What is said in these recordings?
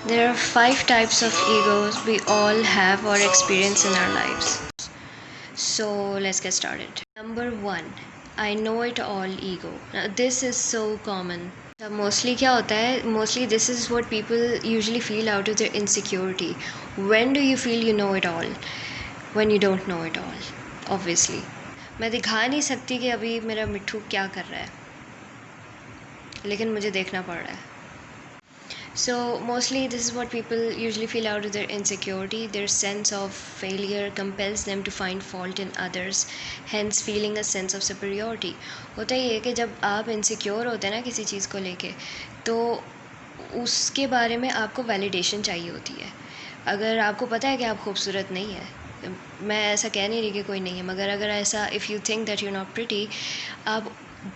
There are 5 types of egos we all have or experience in our lives. So let's get started. Number 1, I know it all ego. Now, this is so common. Mostly क्या होता है, mostly this is what people usually feel out of their insecurity. When do you feel you know it all? When you don't know it all, obviously. मैं दिखा नहीं सकती कि अभी मेरा मिट्ठू क्या कर रहा है, लेकिन मुझे देखना पड़ रहा है. So mostly this is what people usually feel out of their insecurity. Their sense of failure compels them to find fault in others, hence feeling a sense of superiority. होता ये है कि जब आप insecure होते हैं ना किसी चीज़ को लेके, तो उसके बारे में आपको वैलिडेशन चाहिए होती है. अगर आपको पता है कि आप खूबसूरत नहीं है, मैं ऐसा कह नहीं रही कि कोई नहीं है, मगर अगर ऐसा if you think that you not pretty, आप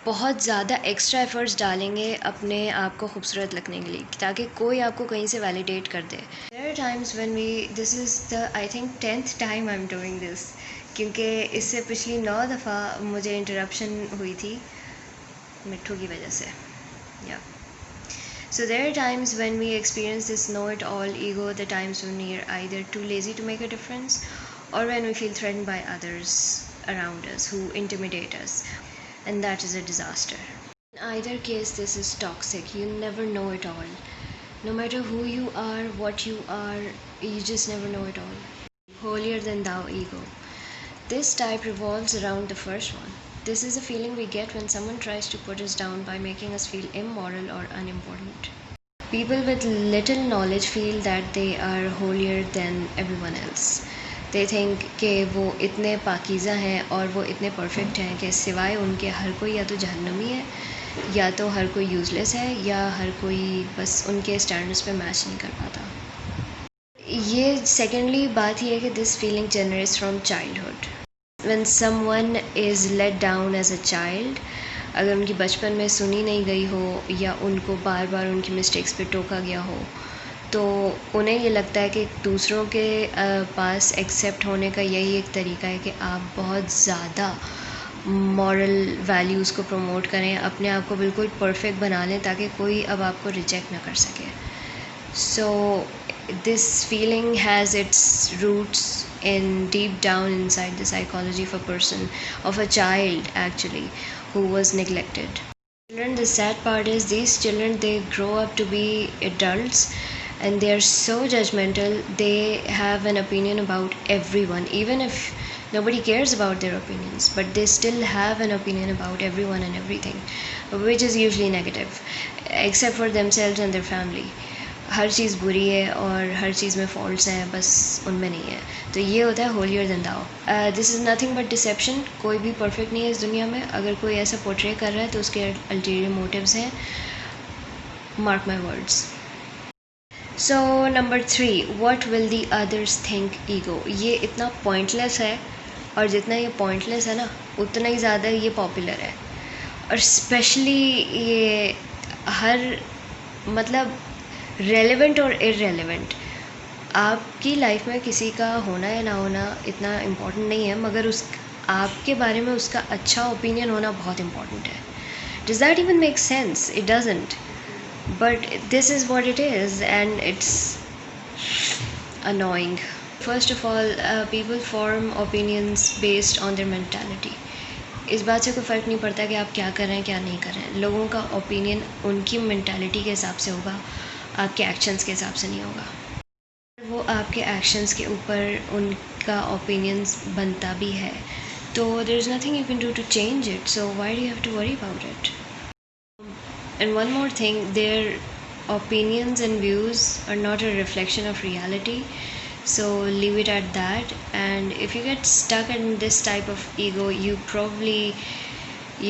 बहुत ज़्यादा एक्स्ट्रा एफ़र्ट्स डालेंगे अपने आप को खूबसूरत लगने के लिए, ताकि कोई आपको कहीं से वैलिडेट कर दे. There are times when we this is the I think 10th time I am doing this, क्योंकि इससे पिछली 9 दफ़ा मुझे इंटरप्शन हुई थी मिट्ठू की वजह से. या So there are times when we experience this know-it-all ego, the times when we are either too lazy to make a difference, or when we feel threatened by others around us who intimidate us, and that is a disaster. In either case, this is toxic. You never know it all. No matter who you are, what you are, you just never know it all. Holier than thou ego. This type revolves around the first one. This is a feeling we get when someone tries to put us down by making us feel immoral or unimportant. People with little knowledge feel that they are holier than everyone else. They think कि वो इतने पाकीज़ा हैं और वो इतने perfect हैं कि सिवाय उनके हर कोई या तो जहन्नमी है, या तो हर कोई यूज़लेस है, या हर कोई बस उनके स्टैंडर्ड्स पे मैच नहीं कर पाता. ये सेकेंडली बात ये है कि this feeling generates from childhood. When someone is let down as a child, अगर उनकी बचपन में सुनी नहीं गई हो या उनको बार बार उनकी मिस्टेक्स पे टोका गया हो, तो उन्हें ये लगता है कि दूसरों के पास एक्सेप्ट होने का यही एक तरीका है कि आप बहुत ज़्यादा मॉरल वैल्यूज़ को प्रमोट करें, अपने आप को बिल्कुल परफेक्ट बना लें ताकि कोई अब आपको रिजेक्ट ना कर सके. So this feeling has its roots in deep down inside the psychology of a person, of a child actually, who was neglected. Children, the sad part is these children, they grow up to be adults and they are so judgmental. They have an opinion about everyone, even if nobody cares about their opinions, but they still have an opinion about everyone and everything, which is usually negative, except for themselves and their family. हर चीज़ बुरी है और हर चीज़ में faults हैं, बस उनमें नहीं है. तो ये होता है holier than thou. This is nothing but deception. कोई भी परफेक्ट नहीं है इस दुनिया में. अगर कोई ऐसा पोर्ट्रे कर रहा है तो उसके अल्टीरियर मोटिव्स हैं. Mark my words. So number 3, what will the others think ego. ये इतना पॉइंटलेस है, और जितना ये पॉइंटलेस है ना, उतना ही ज़्यादा ये पॉपुलर है. और स्पेशली ये हर मतलब रेलेवेंट और इररेलेवेंट, आपकी लाइफ में किसी का होना या ना होना इतना इम्पोर्टेंट नहीं है, मगर उस आपके बारे में उसका अच्छा ओपिनियन होना बहुत इम्पोर्टेंट है. Does that even make sense? It doesn't, but this is what it is and it's annoying. First of all, people form opinions based on their mentality. इस बात से कोई फ़र्क नहीं पड़ता कि आप क्या कर रहे हैं क्या नहीं कर रहे हैं. लोगों का ओपिनियन उनकी मेंटालिटी के हिसाब से होगा, आपके एक्शंस के हिसाब से नहीं होगा. वो आपके एक्शंस के ऊपर उनका ओपिनियंस बनता भी है, तो there is nothing you can do to change it. So why do you have to worry about it? And one more thing, their opinions and views are not a reflection of reality, so leave it at that. And if you get stuck in this type of ego, you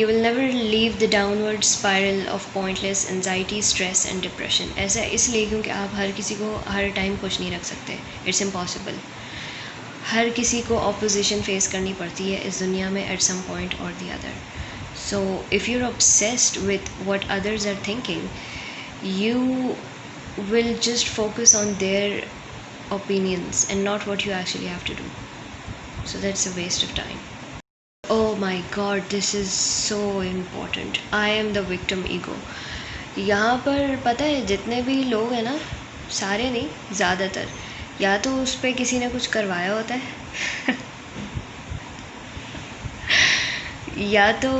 will never leave the downward spiral of pointless anxiety, stress and depression. ऐसा इसलिए क्योंकि आप हर किसी को हर time खुश नहीं रख सकते. It's impossible. हर किसी को ऑपोजिशन फेस करनी पड़ती है इस दुनिया में at some point or the other. So if you're obsessed with what others are thinking, you will just focus on their opinions and not what you actually have to do. So that's a waste of time. Oh my god, this is so important. I am the victim ego. यहाँ पर पता है जितने भी लोग हैं ना, सारे नहीं, ज़्यादातर या तो उस पर किसी ने कुछ करवाया होता है या तो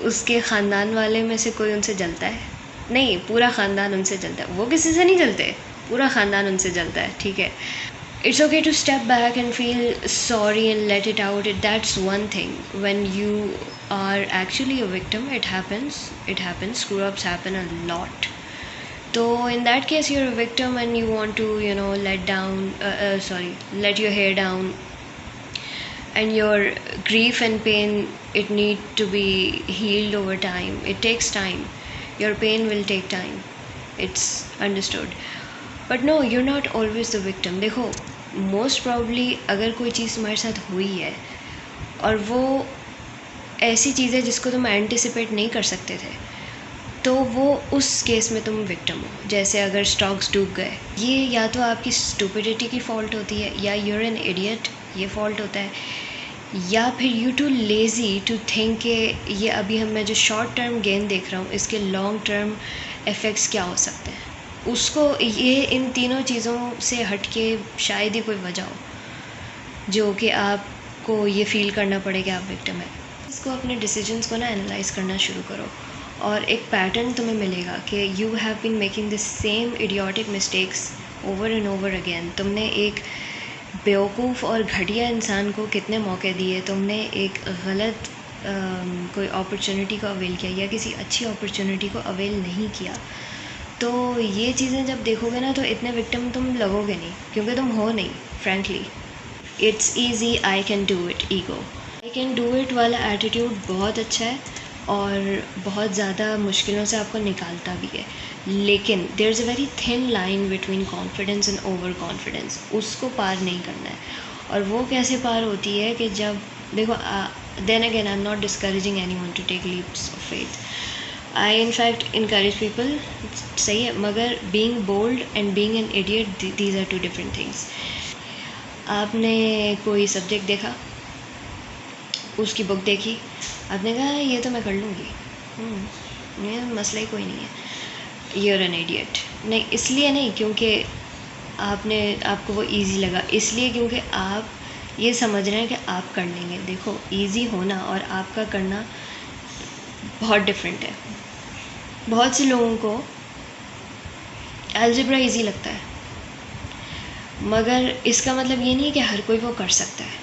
उसके ख़ानदान वाले में से कोई उनसे जलता है। नहीं, पूरा ख़ानदान उनसे जलता है, वो किसी से नहीं जलते, पूरा ख़ानदान उनसे जलता है, ठीक है। It's okay to step back and feel sorry and let it out. That's one thing. When you are actually a victim, it happens. Screw-ups happen a lot. So in that case, you're a victim and you want to, let your hair down. And your grief and pain, it need to be healed over time. It takes time. Your pain will take time. It's understood. But no, you're not always the victim. देखो, most probably अगर कोई चीज़ तुम्हारे साथ हुई है और वो ऐसी चीज़ है जिसको तुम एंटिसिपेट नहीं कर सकते थे, तो वो उस केस में तुम विक्टिम हो। जैसे अगर स्टॉक्स डूब गए, ये या तो आपकी स्टूपिडिटी की फ़ॉल्ट होती है, या यूर एन इडियट, ये फ़ॉल्ट होता है, या फिर you too lazy to think कि ये अभी मैं जो शॉर्ट टर्म गेन देख रहा हूँ इसके लॉन्ग टर्म इफ़ेक्ट्स क्या हो सकते हैं। उसको ये इन तीनों चीज़ों से हट के शायद ही कोई वजह हो जो कि आपको ये फ़ील करना पड़े कि आप विक्टिम है। इसको अपने डिसीजंस को ना एनालाइज करना शुरू करो और एक पैटर्न तुम्हें मिलेगा कि you have been making the same idiotic mistakes over and over again. तुमने एक बेवकूफ़ और घटिया इंसान को कितने मौके दिए, तुमने एक गलत कोई अपॉर्चुनिटी को अवेल किया या किसी अच्छी अपॉर्चुनिटी को अवेल नहीं किया। तो ये चीज़ें जब देखोगे ना तो इतने विक्टिम तुम लगोगे नहीं, क्योंकि तुम हो नहीं। Frankly it's easy, I can do it ego, I can do it वाला एटीट्यूड बहुत अच्छा है और बहुत ज़्यादा मुश्किलों से आपको निकालता भी है। लेकिन there is a very thin line between confidence and over confidence, उसको पार नहीं करना है। और वो कैसे पार होती है कि जब देखो, then again I am not discouraging anyone to take leaps of faith, I in fact encourage people, सही है, मगर being bold and being an idiot, these are two different things. आपने कोई सब्जेक्ट देखा, उसकी बुक देखी, आपने कहा ये तो मैं कर लूँगी, ये मसला ही कोई नहीं है, यूर एन इडियट। नहीं, इसलिए नहीं क्योंकि आपको वो इजी लगा, इसलिए क्योंकि आप ये समझ रहे हैं कि आप कर लेंगे। देखो, इजी होना और आपका करना बहुत डिफरेंट है। बहुत से लोगों को अलजेब्रा इजी लगता है, मगर इसका मतलब ये नहीं है कि हर कोई वो कर सकता है।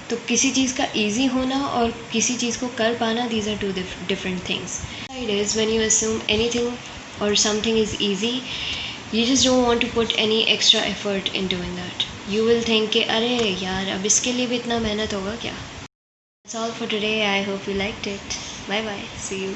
तो किसी चीज़ का इजी होना और किसी चीज़ को कर पाना, these are two different things. It is when you assume anything और something is easy, you just don't want to put any extra effort in doing that. You will think कि अरे यार, अब इसके लिए भी इतना मेहनत होगा क्या। That's all for today. I hope you liked it. Bye bye. See you.